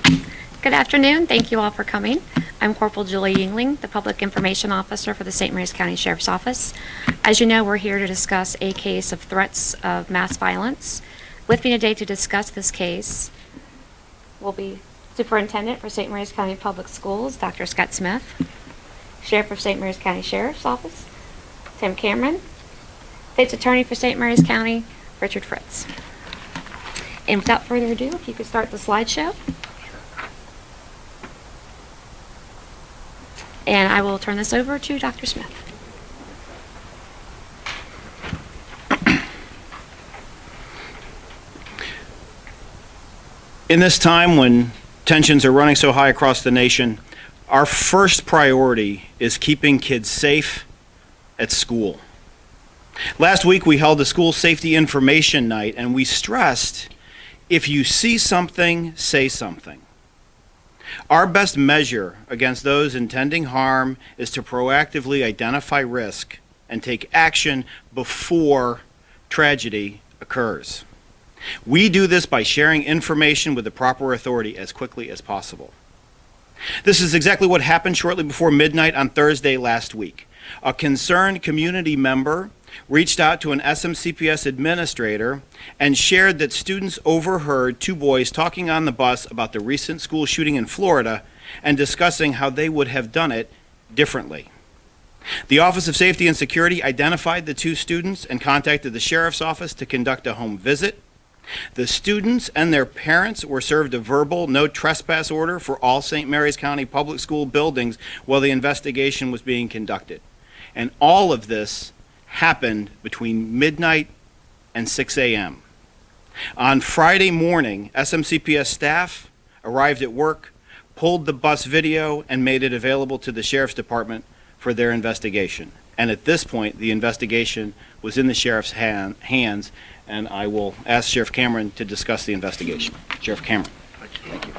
Good afternoon. Thank you all for coming. I'm Corporal Julie Yingling, the Public Information Officer for the St. Mary's County Sheriff's Office. As you know, we're here to discuss a case of threats of mass violence. With me today to discuss this case will be Superintendent for St. Mary's County Public Schools, Dr. Scott Smith, Sheriff of St. Mary's County Sheriff's Office, Tim Cameron, State's Attorney for St. Mary's County, Richard Fritz. And without further ado, if you could start the slideshow. And I will turn this over to Dr. Smith. In this time when tensions are running so high across the nation, our first priority is keeping kids safe at school. Last week we held a school safety information night, and we stressed, if you see something, say something. Our best measure against those intending harm is to proactively identify risk and take action before tragedy occurs. We do this by sharing information with the proper authority as quickly as possible. This is exactly what happened shortly before midnight on Thursday last week. A concerned community member reached out to an SMCPS administrator and shared that students overheard two boys talking on the bus about the recent school shooting in Florida and discussing how they would have done it differently. The Office of Safety and Security identified the two students and contacted the Sheriff's Office to conduct a home visit. The students and their parents were served a verbal no trespass order for all St. Mary's County public school buildings while the investigation was being conducted. And all of this happened between midnight and 6 a.m. On Friday morning, SMCPS staff arrived at work, pulled the bus video, and made it available to the Sheriff's Department for their investigation. And at this point, the investigation was in the Sheriff's hands, and I will ask Sheriff Cameron to discuss the investigation. Sheriff Cameron. Thank you.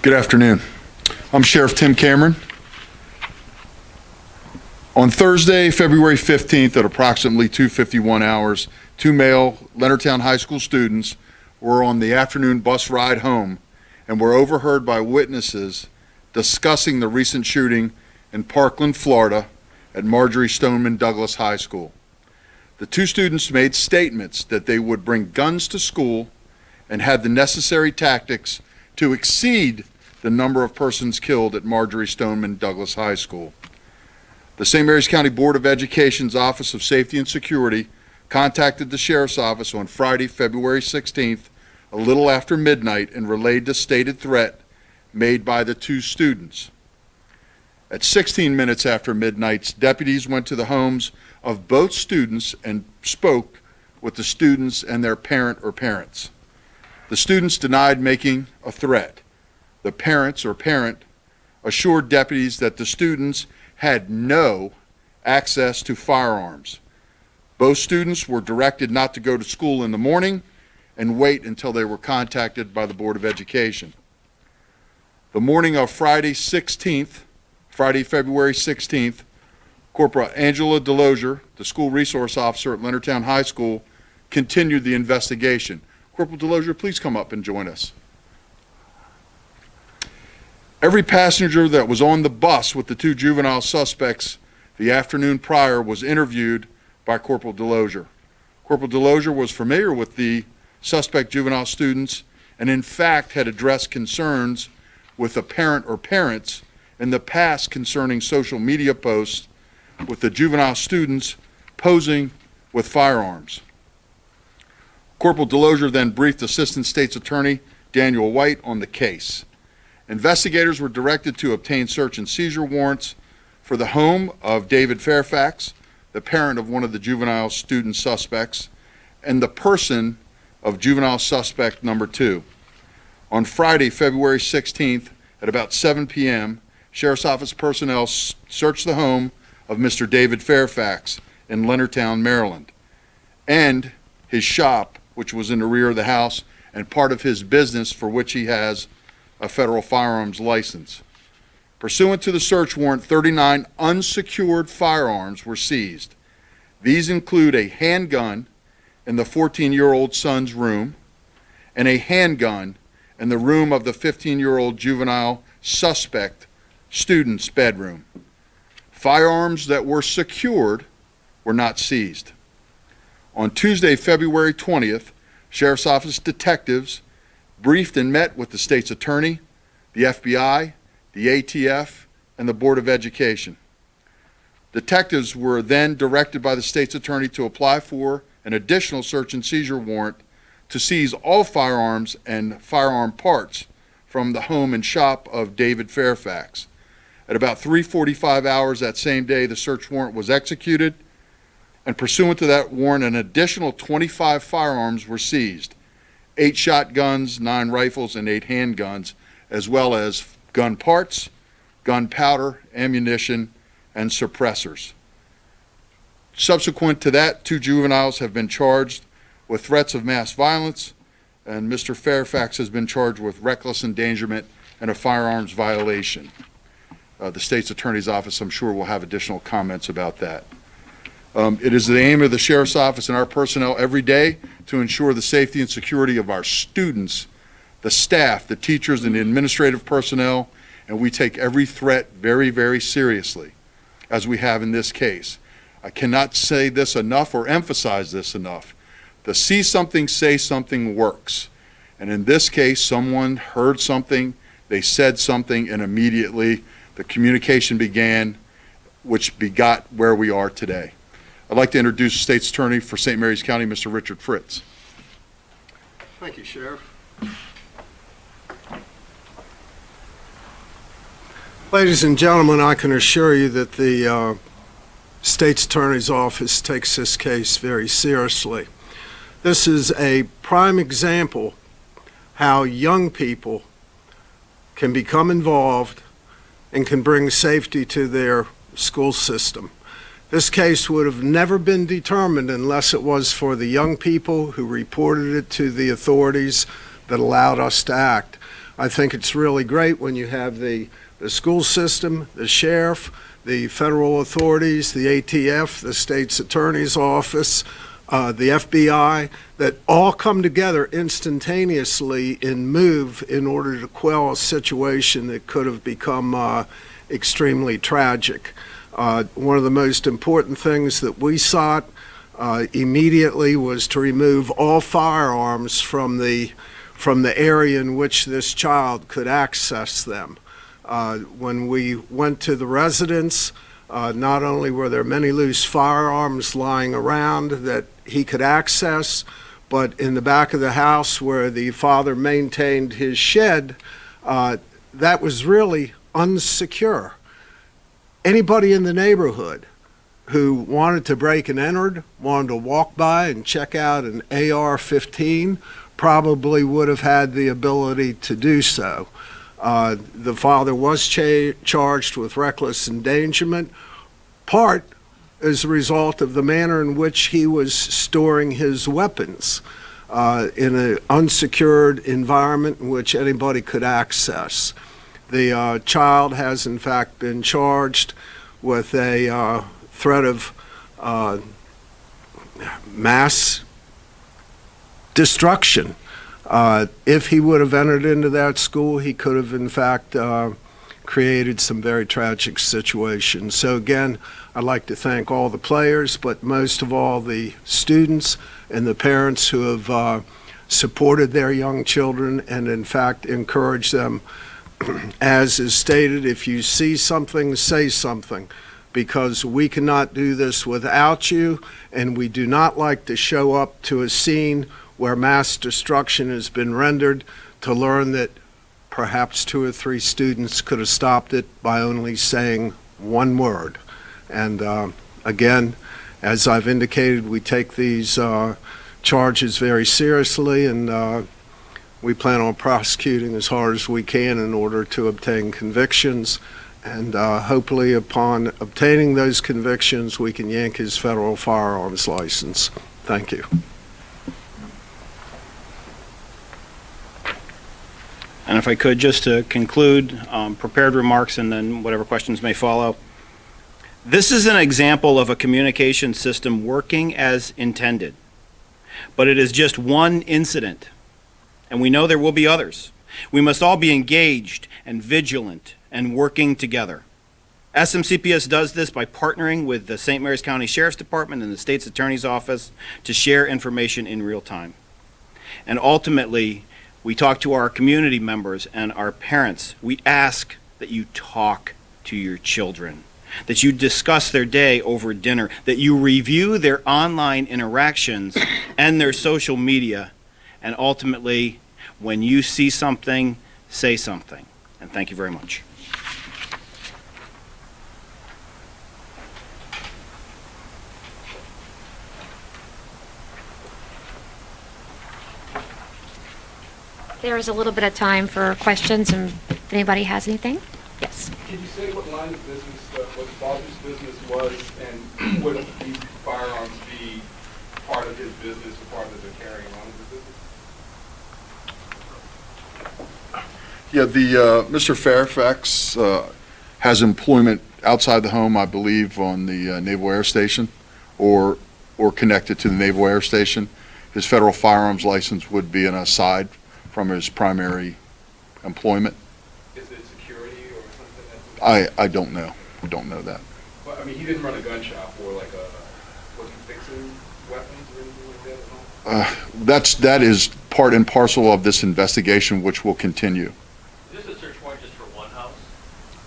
Good afternoon. I'm Sheriff Tim Cameron. On Thursday, February 15th at approximately 2:51 hours, two male Leonardtown High School students were on the afternoon bus ride home and were overheard by witnesses discussing the recent shooting in Parkland, Florida at Marjory Stoneman Douglas High School. The two students made statements that they would bring guns to school and had the necessary tactics to exceed the number of persons killed at Marjory Stoneman Douglas High School. The St. Mary's County Board of Education's Office of Safety and Security contacted the Sheriff's Office on Friday, February 16th, a little after midnight, and relayed the stated threat made by the two students. At 16 minutes after midnight, deputies went to the homes of both students and spoke with the students and their parent or parents. The students denied making a threat. The parents or parent assured deputies that the students had no access to firearms. Both students were directed not to go to school in the morning and wait until they were contacted by the Board of Education. The morning of Friday, February 16th, Corporal Angela Delosier, the school resource officer at Leonardtown High School, continued the investigation. Corporal Delosier, please come up and join us. Every passenger that was on the bus with the two juvenile suspects the afternoon prior was interviewed by Corporal Delosier. Corporal Delosier was familiar with the suspect juvenile students and in fact had addressed concerns with a parent or parents in the past concerning social media posts with the juvenile students posing with firearms. Corporal Delosier then briefed Assistant State's Attorney Daniel White on the case. Investigators were directed to obtain search and seizure warrants for the home of David Fairfax, the parent of one of the juvenile student suspects, and the person of juvenile suspect number 2. On Friday, February 16th, at about 7 p.m., Sheriff's Office personnel searched the home of Mr. David Fairfax in Leonardtown, Maryland, and his shop, which was in the rear of the house, and part of his business for which he has a federal firearms license. Pursuant to the search warrant, 39 unsecured firearms were seized. These include a handgun in the 14-year-old son's room and a handgun in the room of the 15-year-old juvenile suspect student's bedroom. Firearms that were secured were not seized. On Tuesday, February 20th, Sheriff's Office detectives briefed and met with the state's attorney, the FBI, the ATF, and the Board of Education. Detectives were then directed by the state's attorney to apply for an additional search and seizure warrant to seize all firearms and firearm parts from the home and shop of David Fairfax. At about 3:45 hours that same day, the search warrant was executed, and pursuant to that warrant, an additional 25 firearms were seized, 8 shotguns, 9 rifles, and 8 handguns, as well as gun parts, gunpowder, ammunition, and suppressors. Subsequent to that, 2 juveniles have been charged with threats of mass violence, and Mr. Fairfax has been charged with reckless endangerment and a firearms violation. The state's attorney's office, I'm sure, will have additional comments about that. It is the aim of the Sheriff's Office and our personnel every day to ensure the safety and security of our students, the staff, the teachers, and the administrative personnel, and we take every threat very, very seriously, as we have in this case. I cannot say this enough or emphasize this enough. The see something, say something works. And in this case, someone heard something, they said something, and immediately the communication began, which begot where we are today. I'd like to introduce the State's Attorney for St. Mary's County, Mr. Richard Fritz. Thank you, Sheriff. Ladies and gentlemen, I can assure you that the State's Attorney's Office takes this case very seriously. This is a prime example how young people can become involved and can bring safety to their school system. This case would have never been determined unless it was for the young people who reported it to the authorities that allowed us to act. I think it's really great when you have the school system, the sheriff, the federal authorities, the ATF, the state's attorney's office, the FBI, that all come together instantaneously and move in order to quell a situation that could have become extremely tragic. One of the most important things that we sought immediately was to remove all firearms from the area in which this child could access them. When we went to the residence, not only were there many loose firearms lying around that he could access, but in the back of the house where the father maintained his shed, that was really unsecure. Anybody in the neighborhood who wanted to break and enter, wanted to walk by and check out an AR-15, probably would have had the ability to do so. The father was charged with reckless endangerment, part as a result of the manner in which he was storing his weapons in an unsecured environment in which anybody could access. The child has in fact been charged with a threat of mass destruction. If he would have entered into that school, he could have in fact created some very tragic situations. So again, I'd like to thank all the players, but most of all the students and the parents who have supported their young children and in fact encouraged them. As is stated, if you see something, say something, because we cannot do this without you, and we do not like to show up to a scene where mass destruction has been rendered to learn that perhaps 2 or 3 students could have stopped it by only saying one word. And again, as I've indicated, we take these charges very seriously, and we plan on prosecuting as hard as we can in order to obtain convictions. And hopefully upon obtaining those convictions, we can yank his federal firearms license. Thank you. And if I could, just to conclude, prepared remarks and then whatever questions may follow. This is an example of a communication system working as intended. But it is just one incident, and we know there will be others. We must all be engaged and vigilant and working together. SMCPS does this by partnering with the St. Mary's County Sheriff's Department and the State's Attorney's Office to share information in real time. And ultimately, we talk to our community members and our parents. We ask that you talk to your children, that you discuss their day over dinner, that you review their online interactions and their social media, and ultimately, when you see something, say something. And thank you very much. There is a little bit of time for questions, and if anybody has anything. Yes. Can you say what line of business, what the father's business was, and would these firearms be part of his business or part of the carrying on of his business? Yeah, Mr. Fairfax has employment outside the home, I believe, on the Naval Air Station or connected to the Naval Air Station. His federal firearms license would be an aside from his primary employment. Is it security or something? I don't know. I don't know that. But, I mean, he didn't run a gun shop or like was he fixing weapons or anything like that at all? That is part and parcel of this investigation, which will continue. Is this a search warrant just for one house?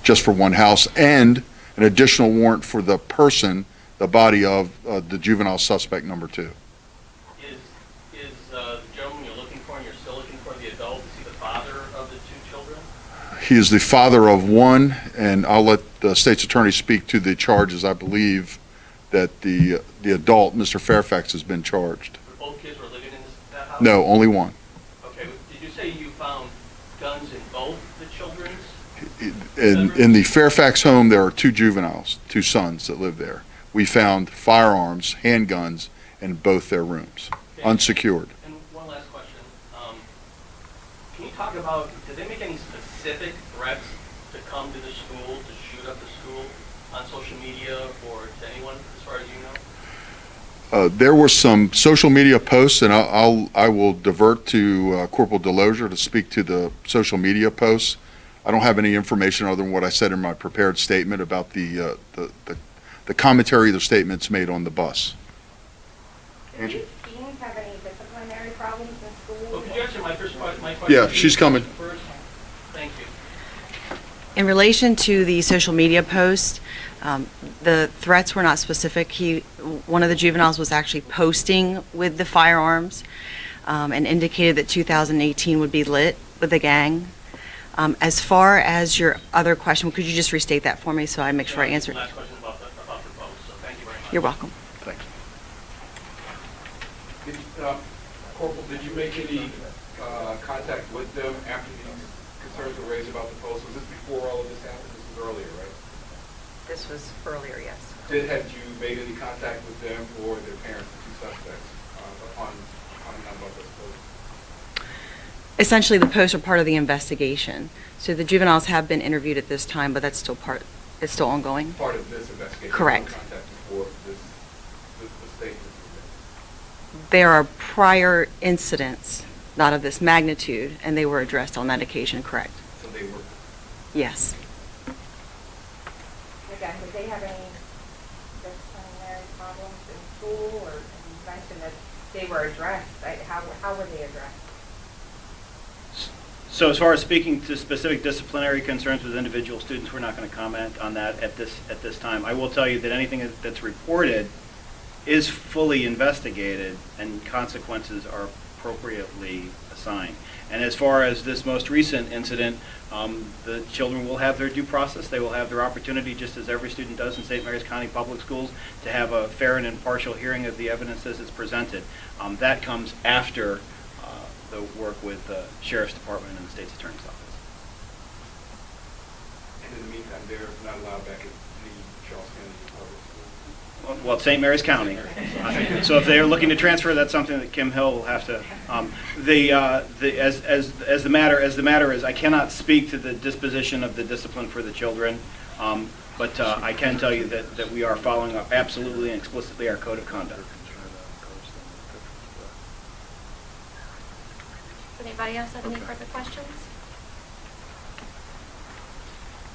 Just for one house, and an additional warrant for the person, the body of the juvenile suspect number 2. Is the gentleman you're looking for, and you're still looking for the adult, is he the father of the 2 children? He is the father of one, and I'll let the state's attorney speak to the charges. I believe that the adult, Mr. Fairfax, has been charged. Both kids were living in that house? No, only one. Okay, did you say you found guns in both the children's? In the Fairfax home, there are 2 juveniles, 2 sons that live there. We found firearms, handguns, in both their rooms, Okay. unsecured. And one last question. Can you talk about, did they make any specific threats to come to the school, to shoot up the school on social media or to anyone, as far as you know? There were some social media posts, and I will divert to Corporal Delosier to speak to the social media posts. I don't have any information other than what I said in my prepared statement about the commentary, the statements made on the bus. Do these teens have any disciplinary problems in school? Well, could you answer my question? Yeah, she's coming. First? Thank you. In relation to the social media post, the threats were not specific. One of the juveniles was actually posting with the firearms and indicated that 2018 would be lit with a gang. As far as your other question, could you just restate that for me so I make sure I answer it? Last question about the vote, so thank you very much. You're welcome. Thanks. Corporal, did you make any contact with them after these concerns were raised about the post? Was this before all of this happened? This was earlier, right? This was earlier, yes. Had you made any contact with them or their parents, the 2 suspects, upon coming out about this post? Essentially, the posts are part of the investigation. So the juveniles have been interviewed at this time, but that's still it's still ongoing. Part of this investigation? Correct. No contact before this statement? There are prior incidents, not of this magnitude, and they were addressed on that occasion, correct? So they were? Yes. Again, did they have any disciplinary problems in school, or you mentioned that they were addressed? How were they addressed? So as far as speaking to specific disciplinary concerns with individual students, we're not going to comment on that at this time. I will tell you that anything that's reported is fully investigated and consequences are appropriately assigned. And as far as this most recent incident, the children will have their due process. They will have their opportunity, just as every student does in St. Mary's County Public Schools, to have a fair and impartial hearing of the evidence as it's presented. That comes after the work with the Sheriff's Department and the State's Attorney's Office. And in the meantime, they're not allowed back at the Charles County Public Schools? Well, St. Mary's County. So if they're looking to transfer, that's something that Kim Hill will have to. As the matter is, I cannot speak to the disposition of the discipline for the children, but I can tell you that we are following up absolutely and explicitly our code of conduct. Anybody else have any further questions?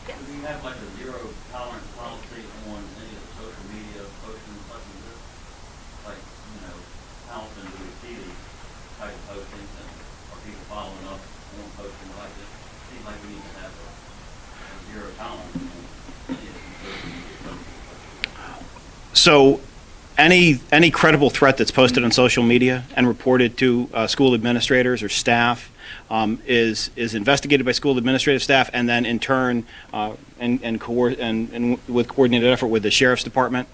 Yes. Do you have like a zero tolerance policy on any of the social media postings such as this? Like, you know, how often do we see these type of postings and are people following up on posting like this? Seems like we need to have a zero tolerance on any of these social media postings. So any credible threat that's posted on social media and reported to school administrators or staff is investigated by school administrative staff, and then in turn and with coordinated effort with the sheriff's department.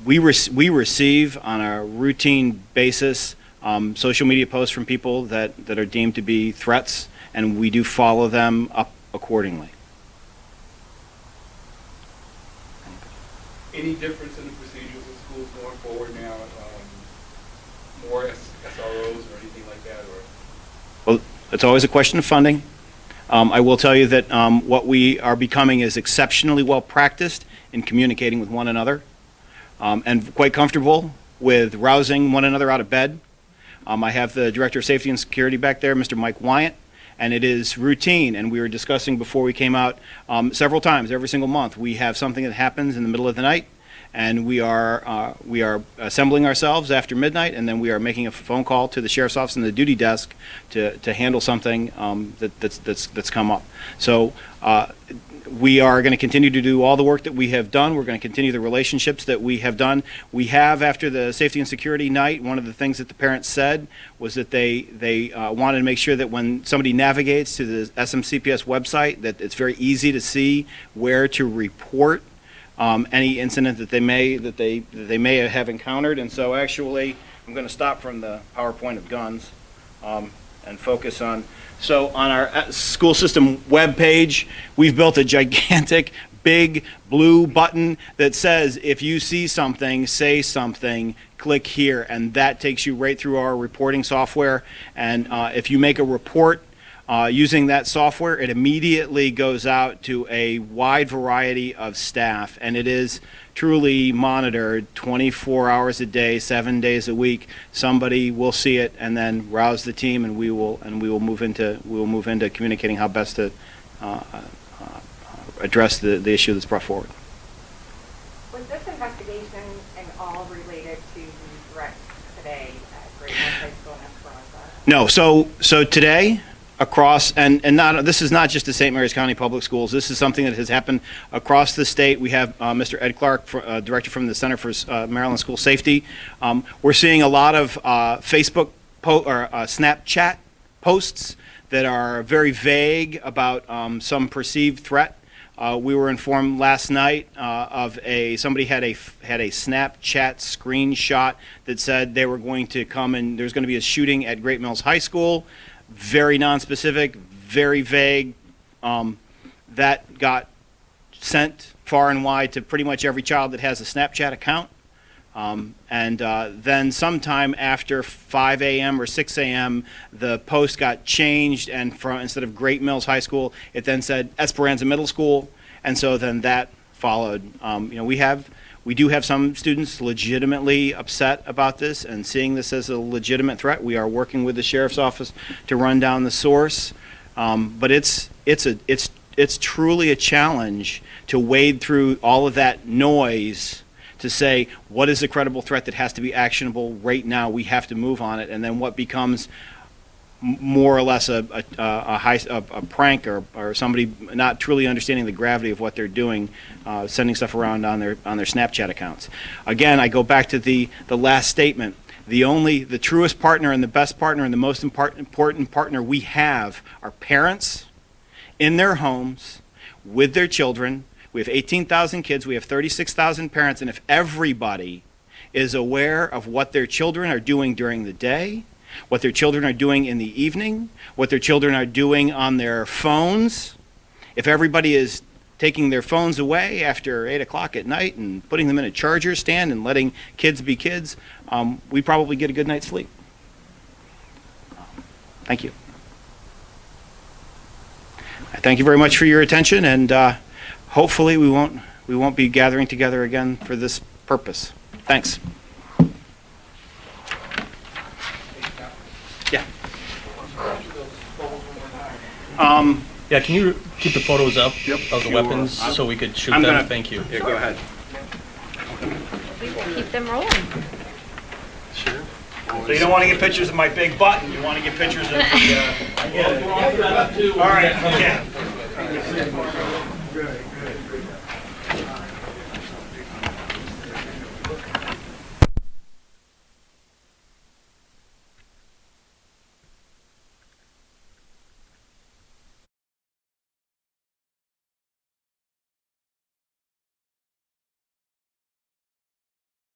We receive on a routine basis social media posts from people that are deemed to be threats, and we do follow them up accordingly. Any difference in the procedures in schools going forward now? More SROs or anything like that, or? Well, it's always a question of funding. I will tell you that what we are becoming is exceptionally well practiced in communicating with one another, and quite comfortable with rousing one another out of bed. I have the Director of Safety and Security back there, Mr. Mike Wyant, and it is routine, and we were discussing before we came out several times, every single month. We have something that happens in the middle of the night, and we are assembling ourselves after midnight, and then we are making a phone call to the sheriff's office and the duty desk to handle something that's come up. So we are going to continue to do all the work that we have done. We're going to continue the relationships that we have done. We have, after the safety and security night, one of the things that the parents said was that they wanted to make sure that when somebody navigates to the SMCPS website, that it's very easy to see where to report any incident that they may have encountered. And so actually, I'm going to stop from the PowerPoint of guns and focus on. So on our school system web page, we've built a gigantic, big blue button that says, if you see something, say something, click here, and that takes you right through our reporting software. And if you make a report using that software, it immediately goes out to a wide variety of staff, and it is truly monitored 24 hours a day, 7 days a week. Somebody will see it and then rouse the team, and we will move into communicating how best to address the issue that's brought forward. Was this investigation at all related to the threats today at Great Mills High School and Esperanza? No. So today, across, and this is not just the St. Mary's County Public Schools. This is something that has happened across the state. We have Mr. Ed Clark, director from the Center for Maryland School Safety. We're seeing a lot of Facebook or Snapchat posts that are very vague about some perceived threat. We were informed last night of somebody had a Snapchat screenshot that said they were going to come and there's going to be a shooting at Great Mills High School. Very nonspecific, very vague. That got sent far and wide to pretty much every child that has a Snapchat account. And then sometime after 5 a.m. or 6 a.m., the post got changed, and instead of Great Mills High School, it then said Esperanza Middle School, and so then that followed. We do have some students legitimately upset about this and seeing this as a legitimate threat. We are working with the sheriff's office to run down the source, but it's truly a challenge to wade through all of that noise to say what is a credible threat that has to be actionable right now. We have to move on it, and then what becomes more or less a prank or somebody not truly understanding the gravity of what they're doing, sending stuff around on their Snapchat accounts. Again, I go back to the last statement. The truest partner and the best partner and the most important partner we have are parents in their homes with their children. We have 18,000 kids. We have 36,000 parents. And if everybody is aware of what their children are doing during the day, what their children are doing in the evening, what their children are doing on their phones, if everybody is taking their phones away after 8 o'clock at night and putting them in a charger stand and letting kids be kids, we probably get a good night's sleep. Thank you. I thank you very much for your attention, and hopefully we won't be gathering together again for this purpose. Thanks. Yeah, can you keep the photos up Yep, of the sure. weapons so we could shoot I'm them? gonna- Thank you. Yeah, go ahead. We will keep them rolling. So you don't want to get pictures of my big button, you want to get pictures of the, All right, okay.